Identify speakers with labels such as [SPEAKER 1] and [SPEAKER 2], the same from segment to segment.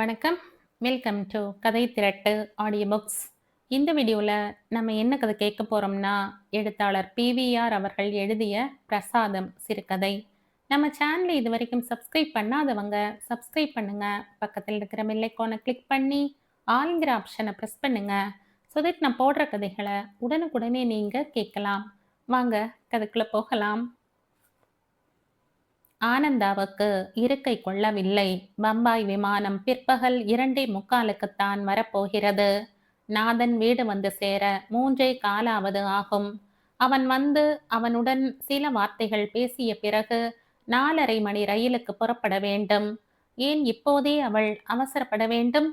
[SPEAKER 1] வணக்கம். Welcome to கதை திரட்டு audio books. இந்த வீடியோவில் நம்ம என்ன கதை கேட்க போகிறோம்னா, எழுத்தாளர் பிவிஆர் அவர்கள் எழுதிய பிரசாதம் சிறுகதை. நம்ம சேனலை இது வரைக்கும் சப்ஸ்கிரைப் பண்ணாதவங்க சப்ஸ்கிரைப் பண்ணுங்க. பக்கத்தில் இருக்கிற பெல் ஐகானை கிளிக் பண்ணி ஆல்ங்கிற ஆப்ஷனை ப்ரெஸ் பண்ணுங்க. ஸோ தட் நான் போடுற கதைகளை உடனுக்குடனே நீங்கள் கேட்கலாம். வாங்க கதைக்குள்ளே போகலாம். ஆனந்தாவுக்கு இருக்கை கொள்ளவில்லை. பம்பாய் விமானம் பிற்பகல் 2:45க்குத்தான் வரப்போகிறது. நாதன் வீடு வந்து சேர 3:15 ஆகும். அவன் வந்து அவனுடன் சில வார்த்தைகள் பேசிய பிறகு 4:30 மணி ரயிலுக்கு புறப்பட வேண்டும். ஏன் இப்போதே அவள் அவசரப்பட வேண்டும்?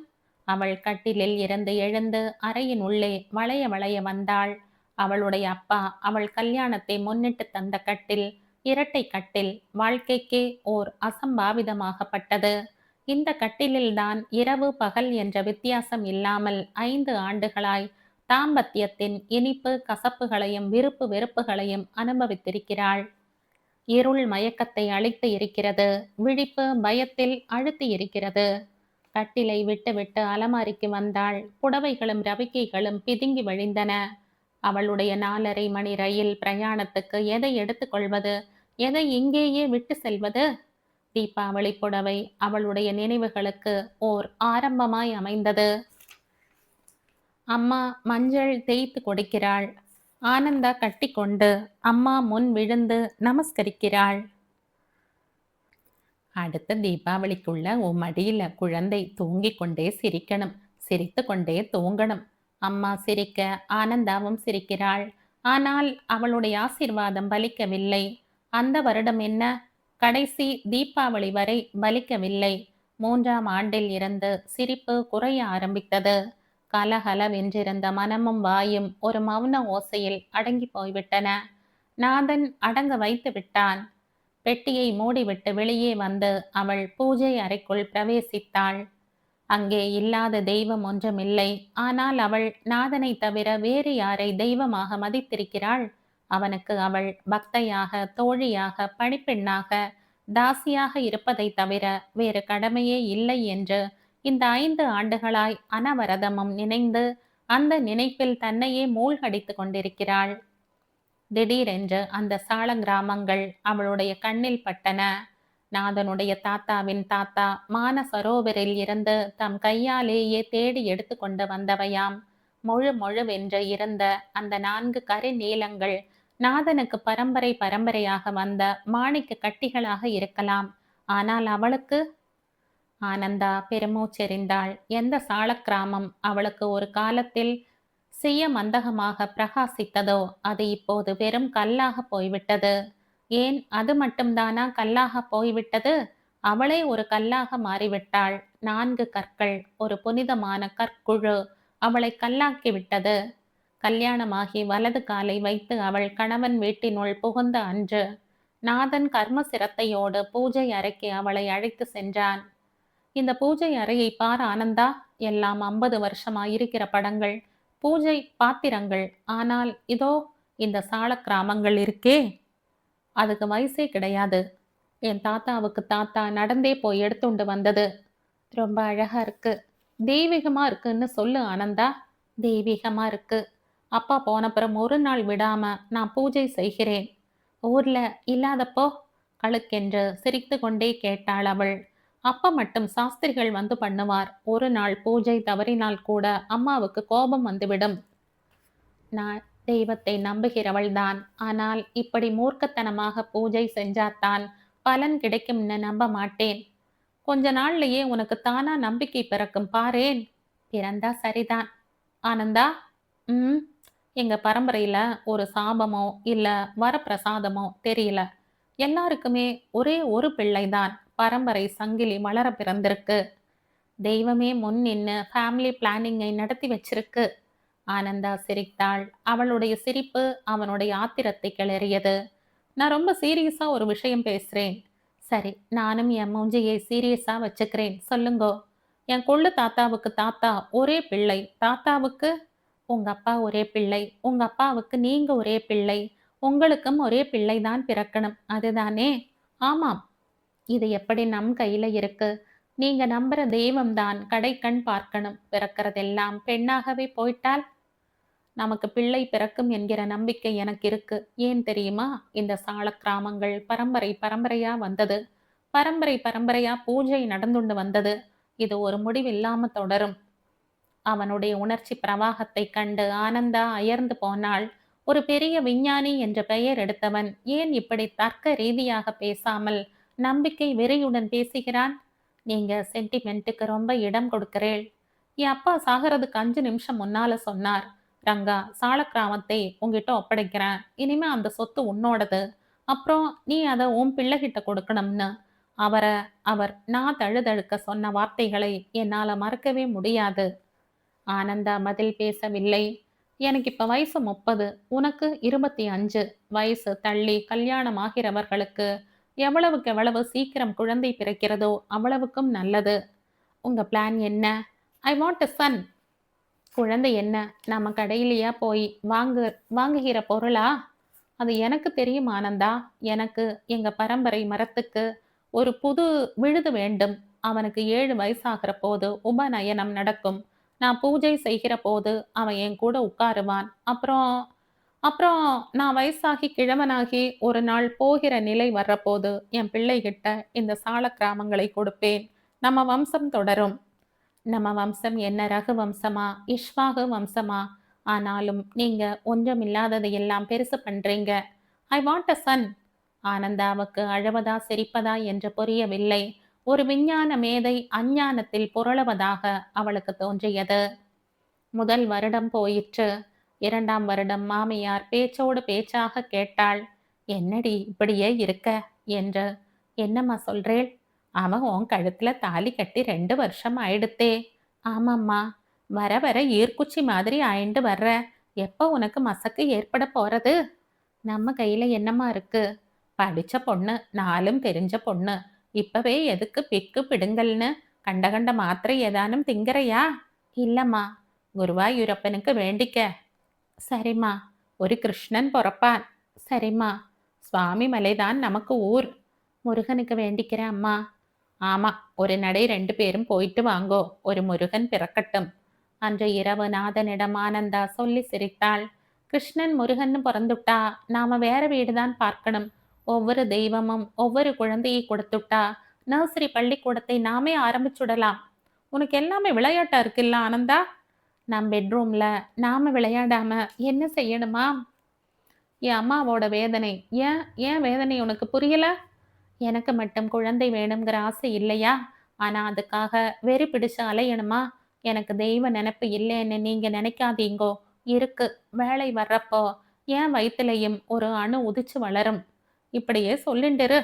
[SPEAKER 1] அவள் கட்டிலில் இருந்து எழுந்து அறையின் உள்ளே வளைய வளைய வந்தாள். அவளுடைய அப்பா அவள் கல்யாணத்தை முன்னிட்டு தந்த கட்டில் இரட்டை கட்டில் வாழ்க்கைக்கே ஓர் அசம்பாவிதமாகப்பட்டது. இந்த கட்டிலில்தான் இரவு பகல் என்ற வித்தியாசம் இல்லாமல் 5 ஆண்டுகளாய் தாம்பத்தியத்தின் இனிப்பு கசப்புகளையும் விருப்பு வெறுப்புகளையும் அனுபவித்திருக்கிறாள். இருள் மயக்கத்தை அளித்து இருக்கிறது. விழிப்பு பயத்தில் அழுத்தி இருக்கிறது. கட்டிலை விட்டு அலமாரிக்கு வந்தாள். புடவைகளும் ரவிக்கைகளும் பிதுங்கி வழிந்தன. அவளுடைய 4:30 மணி ரயில் பிரயாணத்துக்கு எதை எடுத்துக்கொள்வது, எதை இங்கேயே விட்டு செல்வது? தீபாவளி புடவை அவளுடைய நினைவுகளுக்கு ஓர் ஆரம்பமாய் அமைந்தது. அம்மா மஞ்சள் தேய்த்து கொடுக்கிறாள். ஆனந்தா கட்டிக்கொண்டு அம்மா முன் விழுந்து நமஸ்கரிக்கிறாள். அடுத்த தீபாவளிக்குள்ள உன் மடியில குழந்தை தூங்கிக் கொண்டே சிரிக்கணும், சிரித்து கொண்டே தூங்கணும். அம்மா சிரிக்க ஆனந்தாவும் சிரிக்கிறாள். ஆனால் அவளுடைய ஆசீர்வாதம் பலிக்கவில்லை. அந்த வருடம் என்ன, கடைசி தீபாவளி வரை பலிக்கவில்லை. 3ஆம் ஆண்டில் இருந்து சிரிப்பு குறைய ஆரம்பித்தது. கலகலவென்றிருந்த மனமும் வாயும் ஒரு மௌன ஓசையில் அடங்கி போய்விட்டன. நாதன் அடங்க வைத்து விட்டான். பெட்டியை மூடிவிட்டு வெளியே வந்து அவள் பூஜை அறைக்குள் பிரவேசித்தாள். அங்கே இல்லாத தெய்வம் ஒன்றுமில்லை. ஆனால் அவள் நாதனை தவிர வேறு யாரை தெய்வமாக மதித்திருக்கிறாள்? அவனுக்கு அவள் பக்தையாக, தோழியாக, பணிப்பெண்ணாக, தாசியாக இருப்பதை தவிர வேறு கடமையே இல்லை என்று இந்த 5 ஆண்டுகளாய் அனவரதமும் நினைந்து அந்த நினைப்பில் தன்னையே மூழ்கடித்து கொண்டிருக்கிறாள். திடீரென்று அந்த சால கிராமங்கள் அவளுடைய கண்ணில் பட்டன. நாதனுடைய தாத்தாவின் தாத்தா மானசரோவரில் இருந்து தம் கையாலேயே தேடி எடுத்து கொண்டு வந்தவையாம். முழுவென்று இருந்த அந்த 4 கரு நீளங்கள் நாதனுக்கு பரம்பரை பரம்பரையாக வந்த மாணிக்க கட்டிகளாக இருக்கலாம். ஆனால் அவளுக்கு? ஆனந்தா பெருமூச்செறிந்தாள். எந்த சால கிராமம் அவளுக்கு ஒரு காலத்தில் செய்ய மந்தகமாக பிரகாசித்ததோ அது இப்போது வெறும் கல்லாக போய்விட்டது. ஏன், அது மட்டும்தானா கல்லாக போய்விட்டது? அவளே ஒரு கல்லாக மாறிவிட்டாள். 4 கற்கள், ஒரு புனிதமான கற்குழு அவளை கல்லாக்கிவிட்டது. கல்யாணமாகி வலது காலை வைத்து அவள் கணவன் வீட்டினுள் புகுந்த அன்று நாதன் கர்ம சிரத்தையோடு பூஜை அறைக்கு அவளை அழைத்து சென்றான். இந்த பூஜை அறையை பார் ஆனந்தா, எல்லாம் 50 வருஷமாயிருக்கிற படங்கள், பூஜை பாத்திரங்கள். ஆனால் இதோ இந்த சால கிராமங்கள் இருக்கே, அதுக்கு வயசே கிடையாது. என் தாத்தாவுக்கு தாத்தா நடந்தே போய் எடுத்துண்டு வந்தது. ரொம்ப அழகா இருக்கு, தெய்வீகமா இருக்குன்னு சொல்லு ஆனந்தா. தெய்வீகமா இருக்கு. அப்பா போனப்புறம் ஒரு நாள் விடாம நான் பூஜை செய்கிறேன். ஊர்ல இல்லாதப்போ? கழுக்கென்று சிரித்து கொண்டே கேட்டாள் அவள். அப்பா மட்டும் சாஸ்திரிகள் வந்து பண்ணுவார். ஒரு நாள் பூஜை தவறினால் கூட அம்மாவுக்கு கோபம் வந்துவிடும். நான் தெய்வத்தை நம்புகிறவள்தான். ஆனால் இப்படி மூர்க்கத்தனமாக பூஜை செஞ்சாத்தான் பலன் கிடைக்கும்னு நம்ப மாட்டேன். கொஞ்ச நாள்லயே உனக்கு தானா நம்பிக்கை பிறக்கும் பாரேன். பிறந்தா சரிதான். ஆனந்தா, எங்க பரம்பரையில ஒரு சாபமோ இல்ல வரப்பிரசாதமோ தெரியல. எல்லாருக்குமே ஒரே ஒரு பிள்ளைதான். பரம்பரை சங்கிலி வளர பிறந்திருக்கு. தெய்வமே முன் நின்னு ஃபேமிலி பிளானிங்கை நடத்தி வச்சிருக்கு. ஆனந்தா சிரித்தாள். அவளுடைய சிரிப்பு அவனுடைய ஆத்திரத்தை கிளறியது. நான் ரொம்ப சீரியஸா ஒரு விஷயம் பேசுறேன். சரி, நானும் என் மூஞ்சியை சீரியஸா வச்சுக்கிறேன். சொல்லுங்கோ. என் கொள்ளு தாத்தாவுக்கு தாத்தா ஒரே பிள்ளை. தாத்தாவுக்கு உங்க அப்பா ஒரே பிள்ளை. உங்க அப்பாவுக்கு நீங்க ஒரே பிள்ளை. உங்களுக்கும் ஒரே பிள்ளைதான் பிறக்கணும், அதுதானே? ஆமாம். இது எப்படி நம் கையில இருக்கு? நீங்க நம்புற தெய்வம்தான் கடைக்கண் பார்க்கணும். பிறக்கறதெல்லாம் பெண்ணாகவே போயிட்டால் நமக்கு பிள்ளை பிறக்கும் என்கிற நம்பிக்கை எனக்கு இருக்கு. ஏன் தெரியுமா? இந்த சால கிராமங்கள் பரம்பரை பரம்பரையா வந்தது. பரம்பரை பரம்பரையா பூஜை நடந்துண்டு வந்தது. இது ஒரு முடிவில்லாம தொடரும். அவனுடைய உணர்ச்சி பிரவாகத்தைக் கண்டு ஆனந்தா அயர்ந்து போனாள். ஒரு பெரிய விஞ்ஞானி என்ற பெயர் எடுத்தவன் ஏன் இப்படி தர்க்க ரீதியாக பேசாமல் நம்பிக்கை வெறியுடன் பேசுகிறான்? நீங்க சென்டிமெண்ட்டுக்கு ரொம்ப இடம் கொடுக்கிறேள். என் அப்பா சாகறதுக்கு 5 நிமிஷம் முன்னால சொன்னார். ரங்கா, சாலக்கிராமத்தை உன்கிட்ட ஒப்படைக்கிறேன். இனிமே அந்த சொத்து உன்னோடது. அப்புறம் நீ அதை உன் பிள்ளைகிட்ட கொடுக்கணும்னு. அவர் நான் தழுதழுக்க சொன்ன வார்த்தைகளை என்னால மறக்கவே முடியாது. ஆனந்தா பதில் பேசவில்லை. எனக்கு இப்ப வயசு 30, உனக்கு 25. வயசு தள்ளி கல்யாணம் ஆகிறவர்களுக்கு எவ்வளவுக்கு எவ்வளவு சீக்கிரம் குழந்தை பிறக்கிறதோ அவ்வளவுக்கும் நல்லது. உங்க பிளான் என்ன? I want a son. குழந்தை என்ன நம்ம கடையிலயா போய் வாங்குகிற பொருளா? அது எனக்கு தெரியும் ஆனந்தா. எனக்கு எங்க பரம்பரை மரத்துக்கு ஒரு புது விழுது வேண்டும். அவனுக்கு 7 வயசாகிற போது உபநயனம் நடக்கும். நான் பூஜை செய்கிற போது அவன் என் கூட உட்காருவான். அப்புறம் அப்புறம் நான் வயசாகி கிழவனாகி ஒரு நாள் போகிற நிலை வர்றபோது என் பிள்ளைகிட்ட இந்த சால கிராமங்களை கொடுப்பேன். நம்ம வம்சம் தொடரும். நம்ம வம்சம் என்ன ரகு வம்சமா இஷ்வாகு வம்சமா? ஆனாலும் நீங்க ஒன்றுமில்லாததையெல்லாம் பெருசு பண்றீங்க. I want a Sun. ஆனந்தாவுக்கு அழுவதா சிரிப்பதா என்று புரியவில்லை. ஒரு விஞ்ஞான மேதை அஞ்ஞானத்தில் புரளுவதாக அவளுக்கு தோன்றியது. முதல் வருடம் போயிற்று. 2ஆம் வருடம் மாமியார் பேச்சோடு பேச்சாக கேட்டாள். என்னடி இப்படியே இருக்க என்று. என்னம்மா சொல்றேள்? அவன் உன் கழுத்துல தாலி கட்டி 2 வருஷம் ஆயிடுத்தே. ஆமாம்மா. வர வர ஈர்க்குச்சி மாதிரி ஆயிண்டு வர்ற. எப்ப உனக்கு மசக்கு ஏற்பட போறது? நம்ம கையில என்னம்மா இருக்கு? படிச்ச பொண்ணு, நாலும் தெரிஞ்ச பொண்ணு. இப்பவே எதுக்கு பிக்கு பிடுங்கல்னு கண்ட கண்ட மாத்திரை ஏதானும் திங்கறையா? இல்லம்மா. குருவாயூரப்பனுக்கு வேண்டிக்க. சரிம்மா. ஒரு கிருஷ்ணன் பொறப்பான். சரிம்மா. சுவாமி மலைதான் நமக்கு ஊர். முருகனுக்கு வேண்டிக்கிறேன் அம்மா. ஆமா, ஒரு நடை 2 பேரும் போயிட்டு வாங்கோ. ஒரு முருகன் பிறக்கட்டும். அன்று இரவு நாதனிடம் ஆனந்தா சொல்லி சிரித்தாள். கிருஷ்ணன் முருகன்னு பிறந்துட்டா நாம வேற வீடுதான் பார்க்கணும். ஒவ்வொரு தெய்வமும் ஒவ்வொரு குழந்தையை கொடுத்துட்டா நர்சரி பள்ளிக்கூடத்தை நாமே ஆரம்பிச்சுடலாம். உனக்கு எல்லாமே விளையாட்டா இருக்குல்ல ஆனந்தா? நம் பெட்ரூம்ல நாம விளையாடாம என்ன செய்யணுமா? என் அம்மாவோட வேதனை. ஏன் ஏன் வேதனை உனக்கு புரியல? எனக்கு மட்டும் குழந்தை வேணுங்கிற ஆசை இல்லையா? ஆனா அதுக்காக வெறி பிடிச்சு அலையணுமா? எனக்கு தெய்வ நினைப்பு இல்லைன்னு நீங்க நினைக்காதீங்கோ. இருக்கு. வேலை வர்றப்போ என் வயித்துலயும் ஒரு அணு உதிச்சு வளரும். இப்படியே சொல்லிண்டிரு.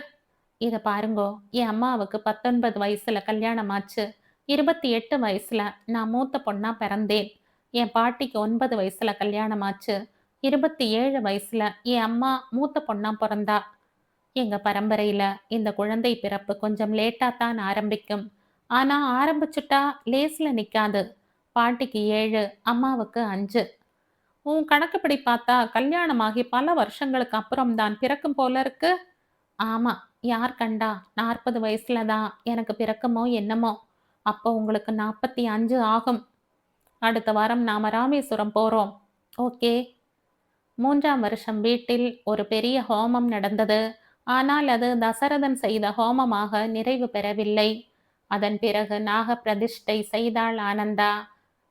[SPEAKER 1] இத பாருங்கோ, என் அம்மாவுக்கு 19 வயசுல கல்யாணம் ஆச்சு. 28 வயசுல நான் மூத்த பொண்ணா பிறந்தேன். என் பாட்டிக்கு 9 வயசுல கல்யாணம் ஆச்சு. 27 வயசுல என் அம்மா மூத்த பொண்ணா பிறந்தா. எங்க பரம்பரையில இந்த குழந்தை பிறப்பு கொஞ்சம் லேட்டா தான் ஆரம்பிக்கும். ஆனா ஆரம்பிச்சுட்டா லேஸ்ல நிக்காது. பாட்டிக்கு 7, அம்மாவுக்கு 5. உன் கணக்குப்படி பார்த்தா கல்யாணமாகி பல வருஷங்களுக்கு அப்புறம் தான் பிறக்கும் போல இருக்கு. ஆமா. யார் கண்டா 40 வயசுல தான் எனக்கு பிறக்குமோ என்னமோ. அப்போ உங்களுக்கு 45 ஆகும். அடுத்த வாரம் நாம ராமேஸ்வரம் போறோம். ஓகே. 3ஆம் வருஷம் வீட்டில் ஒரு பெரிய ஹோமம் நடந்தது. ஆனால் அது தசரதன் செய்த ஹோமமாக நிறைவு பெறவில்லை. அதன் பிறகு நாக பிரதிஷ்டை செய்தாள் ஆனந்தா.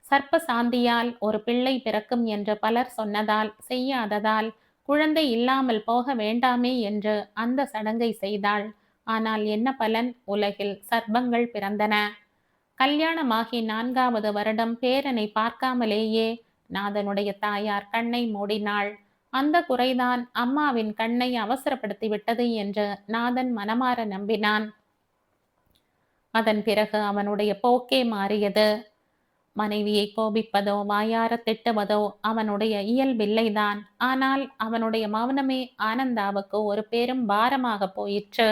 [SPEAKER 1] சர்ப்ப சாந்தியால் ஒரு பிள்ளை பிறக்கும் என்று பலர் சொன்னதால் செய்யாததால் குழந்தை இல்லாமல் போக வேண்டாமே என்று அந்த சடங்கை செய்தாள். ஆனால் என்ன பலன்? உலகில் சர்ப்பங்கள் பிறந்தன. கல்யாணமாகி 4வது வருடம் பேரனை பார்க்காமலேயே நாதனுடைய தாயார் கண்ணை மூடினாள். அந்த குறைதான் அம்மாவின் கண்ணை அவசரப்படுத்தி விட்டது என்று நாதன் மனமாற நம்பினான். அதன் பிறகு அவனுடைய போக்கே மாறியது. மனைவியை கோபிப்பதோ வாயார திட்டுவதோ அவனுடைய இயல்பில்லைதான். ஆனால் அவனுடைய மௌனமே ஆனந்தாவுக்கு ஒரு பெரும் பாரமாக போயிற்று.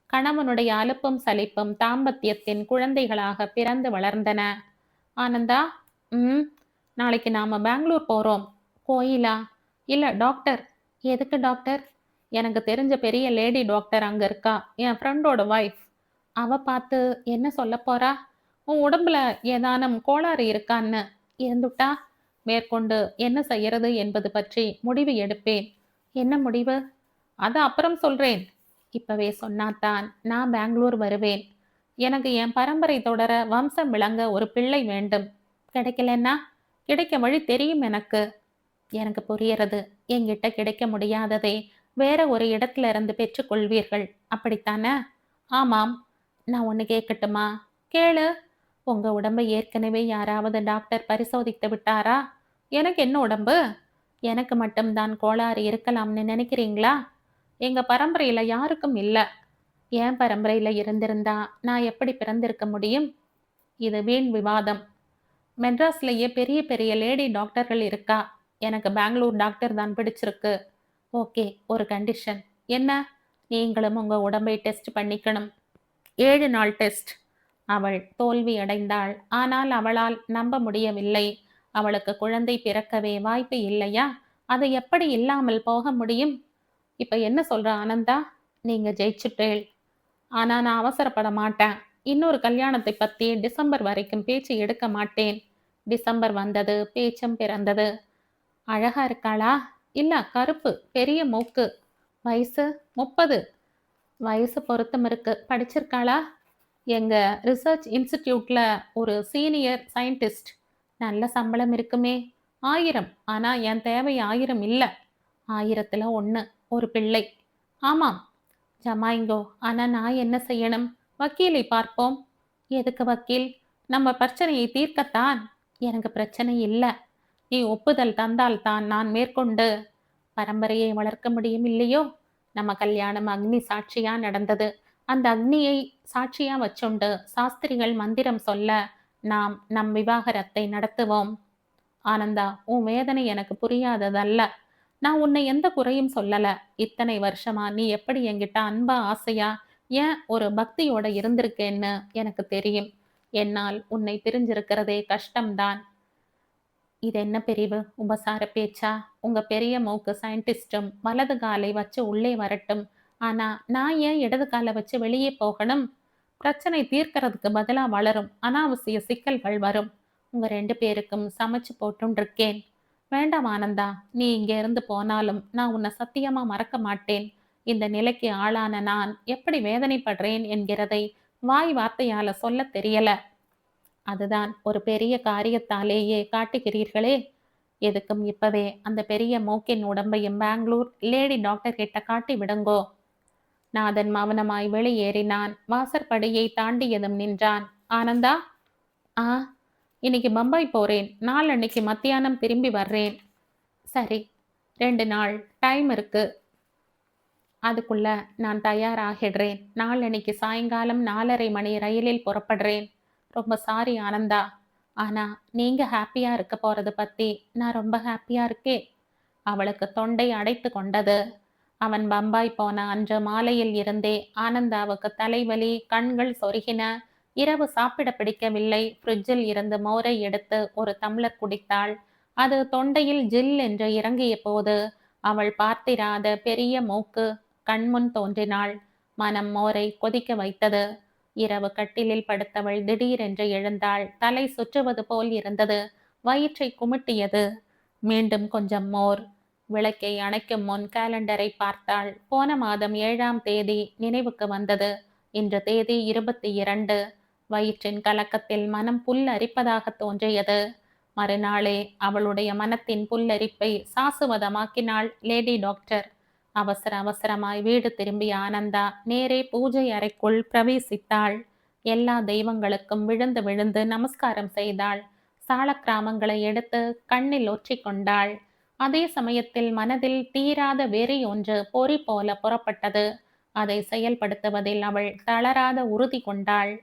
[SPEAKER 1] கணவனுடைய அலுப்பும் சலிப்பும் தாம்பத்தியத்தின் குழந்தைகளாக பிறந்து வளர்ந்தன. ஆனந்தா, நாளைக்கு நாம பெங்களூர் போறோம். கோயிலா? இல்ல டாக்டர். எதுக்கு டாக்டர்? எனக்கு தெரிஞ்ச பெரிய லேடி டாக்டர் அங்க இருக்கா. என் ஃப்ரெண்டோட வைஃப். அவ பார்த்து என்ன சொல்லப் போறா? உன் உடம்புல ஏதானும் கோளாறு இருக்கான்னு. இருந்துட்டா, மேற்கொண்டு என்ன செய்யறது என்பது பற்றி முடிவு எடுப்பேன். என்ன முடிவு? அத அப்புறம் சொல்றேன். இப்பவே சொன்னாத்தான் நான் பெங்களூர் வருவேன். எனக்கு என் பரம்பரை தொடர வம்சம் விளங்க ஒரு பிள்ளை வேண்டும். கிடைக்கலன்னா, கிடைக்க வழி தெரியும் எனக்கு. எனக்கு புரியறது. என்கிட்ட கிடைக்க முடியாததை வேற ஒரு இடத்துல இருந்து பெற்றுக்கொள்வீர்கள். அப்படித்தானே? ஆமாம். நான் ஒண்ணு கேட்கட்டுமா? கேளு. உங்க உடம்ப ஏற்கனவே யாராவது டாக்டர் பரிசோதித்து விட்டாரா? எனக்கு என்ன உடம்பு? எனக்கு மட்டும் தான் கோளாறு இருக்கலாம்னு நினைக்கிறீங்களா? எங்க பரம்பரையில யாருக்கும் இல்ல. என் பரம்பரையில இருந்திருந்தா நான் எப்படி பிறந்திருக்க முடியும்? இது வீண் விவாதம். மெட்ராஸ்லயே பெரிய பெரிய லேடி டாக்டர்கள் இருக்கா. எனக்கு பெங்களூர் டாக்டர் தான் பிடிச்சிருக்கு. ஓகே, ஒரு கண்டிஷன். என்ன? நீங்களும் உங்க உடம்பை டெஸ்ட் பண்ணிக்கணும். 7 நாள் டெஸ்ட். அவள் தோல்வி அடைந்தாள். ஆனால் அவளால் நம்ப முடியவில்லை. அவளுக்கு குழந்தை பிறக்கவே வாய்ப்பு இல்லையா? அது எப்படி இல்லாமல் போக முடியும்? இப்ப என்ன சொல்ற ஆனந்தா? நீங்க ஜெயிச்சுட்டேள். ஆனா நான் அவசரப்பட மாட்டேன். இன்னொரு கல்யாணத்தை பத்தி டிசம்பர் வரைக்கும் பேச்சு எடுக்க மாட்டேன். டிசம்பர் வந்தது, பேச்சும் பிறந்தது. அழகா இருக்காளா? இல்ல, கருப்பு, பெரிய மூக்கு. வயசு 30. வயசு பொருத்தம் இருக்கு. படிச்சிருக்காளா? எங்க ரிசர்ச் இன்ஸ்டிடியூட்ல ஒரு சீனியர் சயின்டிஸ்ட். நல்ல சம்பளம் இருக்குமே. 1000. ஆனா என் தேவை 1000 இல்ல. 1000த்துல 1. ஒரு பிள்ளை. ஆமாம். ஜமாய்ங்கோ. ஆனா நான் என்ன செய்யணும்? வக்கீலை பார்ப்போம். எதுக்கு வக்கீல்? நம்ம பிரச்சனையை தீர்க்கத்தான். எனக்கு பிரச்சனை இல்ல. நீ ஒப்புதல் தந்தால் தான் நான் மேற்கொண்டு பரம்பரையை வளர்க்க முடியும் இல்லையோ? நம்ம கல்யாணம் அக்னி சாட்சியா நடந்தது. அந்த அக்னியை சாட்சியா வச்சுண்டு சாஸ்திரிகள் மந்திரம் சொல்ல நாம் நம் விவாகரத்தை நடத்துவோம். ஆனந்தா, உன் வேதனை எனக்கு புரியாததல்ல. நான் உன்னை எந்த குறையும் சொல்லல. இத்தனை வருஷமா நீ எப்படி என்கிட்ட அன்பா, ஆசையா, ஏன் ஒரு பக்தியோட இருந்திருக்கேன்னு எனக்கு தெரியும். என்னால் உன்னை பிரிஞ்சிருக்கிறதே கஷ்டம்தான். இது என்ன பிரிவு? உபசார பேச்சா? உங்க பெரிய மூக்கு சயின்டிஸ்டும் வலது காலை வச்சு உள்ளே வரட்டும். ஆனா நான் ஏன் இடது காலை வச்சு வெளியே போகணும்? பிரச்சனை தீர்க்கறதுக்கு பதிலா வளரும் அனாவசிய சிக்கல்கள் வரும். உங்க 2 பேருக்கும் சமைச்சு போட்டும் இருக்கேன். வேண்டாம் ஆனந்தா, நீ இங்க இருந்து போனாலும் நான் உன்னை சத்தியமா மறக்க மாட்டேன். இந்த நிலைக்கு ஆளான நான் எப்படி வேதனைப்படுறேன் என்கிறதை வாய் வார்த்தையால சொல்ல தெரியல. அதுதான் ஒரு பெரிய காரியத்தாலேயே காட்டுகிறீர்களே. எதுக்கும் இப்பவே அந்த பெரிய மூக்கின் உடம்பையும் பெங்களூர் லேடி டாக்டர் கிட்ட காட்டி விடுங்கோ. நாதன் மௌனமாய் வெளியேறினான். வாசற்படியை தாண்டியதும் நின்றான். ஆனந்தா. ஆ, இன்னைக்கு பம்பாய் போறேன். நாளன்னைக்கு மத்தியானம் திரும்பி வர்றேன். சரி, 2 நாள் டைம் இருக்கு. அதுக்குள்ள நான் தயாராகிடுறேன். நாளன்னைக்கு சாயங்காலம் 4:30 மணி ரயிலில் புறப்படுறேன். ரொம்ப சாரி ஆனந்தா. ஆனா நீங்க ஹாப்பியா இருக்க போறத பத்தி நான் ரொம்ப ஹாப்பியா இருக்கேன். அவளுக்கு தொண்டை அடைத்து கொண்டது. அவன் பம்பாய் போன அன்று மாலையில் இருந்தே ஆனந்தாவுக்கு தலைவலி, கண்கள் சொருகின. இரவு சாப்பிட பிடிக்கவில்லை. ஃப்ரிட்ஜில் இருந்து மோரை எடுத்து ஒரு டம்ளர் குடித்தாள். அது தொண்டையில் ஜில் என்று இறங்கிய போது அவள் பார்த்திராத பெரிய மூக்கு கண்முன் தோன்றினாள். மனம் மோரை கொதிக்க வைத்தது. இரவு கட்டிலில் படுத்தவள் திடீரென்று எழுந்தாள். தலை சுற்றுவது போல் இருந்தது. வயிற்றை குமுட்டியது. மீண்டும் கொஞ்சம் மோர். விளக்கை அணைக்கும் முன் காலண்டரை பார்த்தாள். போன மாதம் 7ஆம் தேதி நினைவுக்கு வந்தது. இன்று தேதி 22. வயிற்றின் கலக்கத்தில் மனம் புல்லரிப்பதாக தோன்றியது. மறுநாளே அவளுடைய மனத்தின் புல்லரிப்பை சாசுவதமாக்கினாள் லேடி டாக்டர். அவசர அவசரமாய் வீடு திரும்பிய ஆனந்தா நேரே பூஜை அறைக்குள் பிரவேசித்தாள். எல்லா தெய்வங்களுக்கும் விழுந்து விழுந்து நமஸ்காரம் செய்தாள். சாலக்கிராமங்களை எடுத்து கண்ணில் ஒற்றிக் கொண்டாள். அதே சமயத்தில் மனதில் தீராத வெறி ஒன்று பொறி போல புறப்பட்டது. அதை செயல்படுத்துவதில் அவள் தளராத உறுதி கொண்டாள்.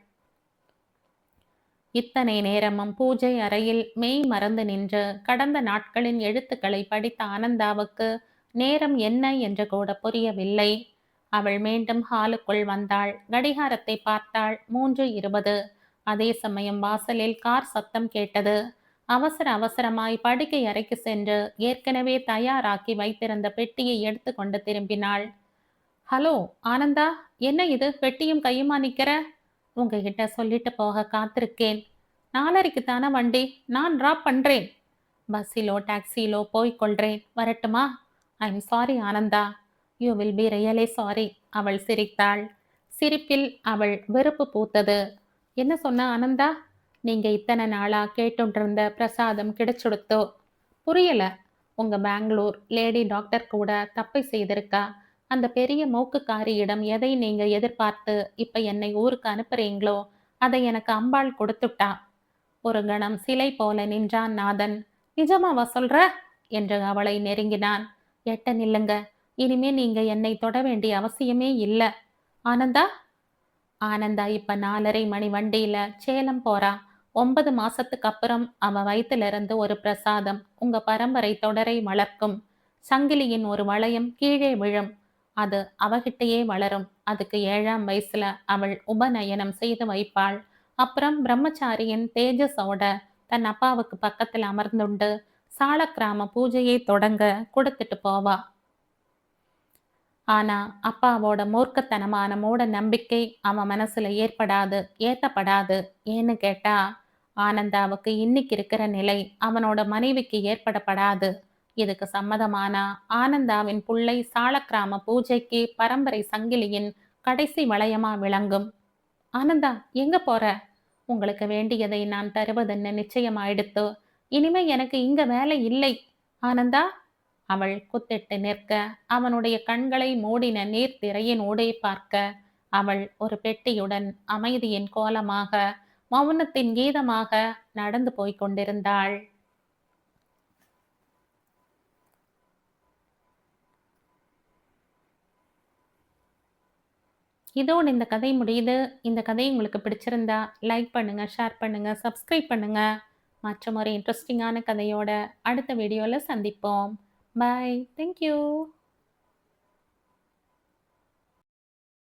[SPEAKER 1] இத்தனை நேரமும் பூஜை அறையில் மெய் மறந்து நின்று கடந்த நாட்களின் எழுத்துக்களை படித்த ஆனந்தாவுக்கு நேரம் என்ன என்று கூட புரியவில்லை. அவள் மீண்டும் ஹாலுக்குள் வந்தாள். கடிகாரத்தை பார்த்தாள். 3:20. அதே சமயம் வாசலில் கார் சத்தம் கேட்டது. அவசர அவசரமாய் படுக்கை அறைக்கு சென்று ஏற்கனவே தயாராக்கி வைத்திருந்த பெட்டியை எடுத்துக்கொண்டு திரும்பினாள். ஹலோ ஆனந்தா, என்ன இது பெட்டியும் கையுமா நிக்கிற? உங்ககிட்ட சொல்லிட்டு போக காத்திருக்கேன். 4:30க்கு தானே வண்டி, நான் டிராப் பண்றேன். பஸ்ஸிலோ டாக்ஸியிலோ போய்க்கொள்றேன். வரட்டுமா? I am sorry Ananda. You will be really sorry. அவள் சிரித்தாள். சிரிப்பில் அவள் வெறுப்பு பூத்தது. என்ன சொன்ன ஆனந்தா? நீங்க இத்தனை நாளா கேட்டுருந்த பிரசாதம் கிடைச்சுடுத்தோ? புரியல. உங்க பெங்களூர் லேடி டாக்டர் கூட தப்பை செய்திருக்கா. அந்த பெரிய மூக்குக்காரியிடம் எதை நீங்க எதிர்பார்த்து இப்ப என்னை ஊருக்கு அனுப்புறீங்களோ அதை எனக்கு அம்பாள் கொடுத்துட்டா. ஒரு கணம் சிலை போல நின்றான் நாதன். நிஜமாவா சொல்ற? என்று அவளை நெருங்கினான். எட்ட நில்லுங்க. இனிமே நீங்க என்னை தொட வேண்டிய அவசியமே இல்ல. ஆனந்தா? ஆனந்தா இப்ப 4:30 மணி வண்டியில சேலம் போறா. 9 மாசத்துக்கு அப்புறம் அவ வயிற்றிலிருந்து ஒரு பிரசாதம் உங்க பரம்பரை தொடரை வளர்க்கும். சங்கிலியின் ஒரு வளையம் கீழே விழும். அது அவகிட்டயே வளரும். அதுக்கு 7ஆம் வயசுல அவள் உபநயனம் செய்து வைப்பாள். அப்புறம் பிரம்மச்சாரியின் தேஜஸோட தன் அப்பாவுக்கு பக்கத்தில் அமர்ந்துண்டு சாலக்கிராம பூஜையை தொடங்க கொடுத்துட்டு போவா. ஆனா அப்பாவோட மூர்க்கத்தனமான மூட நம்பிக்கை அவன் மனசுல ஏத்தப்படாது. ஏன்னு கேட்டா ஆனந்தாவுக்கு இன்னைக்கு இருக்கிற நிலை அவனோட மனைவிக்கு ஏற்படப்படாது. இதுக்கு சம்மதமானா ஆனந்தாவின் புள்ளை சாலக்கிராம பூஜைக்கு பரம்பரை சங்கிலியின் கடைசி வளையமா விளங்கும். ஆனந்தா, எங்க போற? உங்களுக்கு வேண்டியதை நான் தருவதுன்னு நிச்சயமாயிடுத்து. இனிமே எனக்கு இங்க வேலை இல்லை. ஆனந்தா? அவள் குத்திட்டு நிற்க, அவனுடைய கண்களை மூடின நீர் திரையின் ஊடே பார்க்க, அவள் ஒரு பெட்டியுடன் அமைதியின் கோலமாக, மௌனத்தின் கீதமாக நடந்து போய்க் கொண்டிருந்தாள். இதோடு இந்த கதை முடியுது. இந்த கதை உங்களுக்கு பிடிச்சிருந்தா லைக் பண்ணுங்க, ஷேர் பண்ணுங்க, சப்ஸ்கிரைப் பண்ணுங்க. மற்றும் ஒரு இன்ட்ரெஸ்டிங்கான கதையோட அடுத்த வீடியோல சந்திப்போம். பாய். Thank you.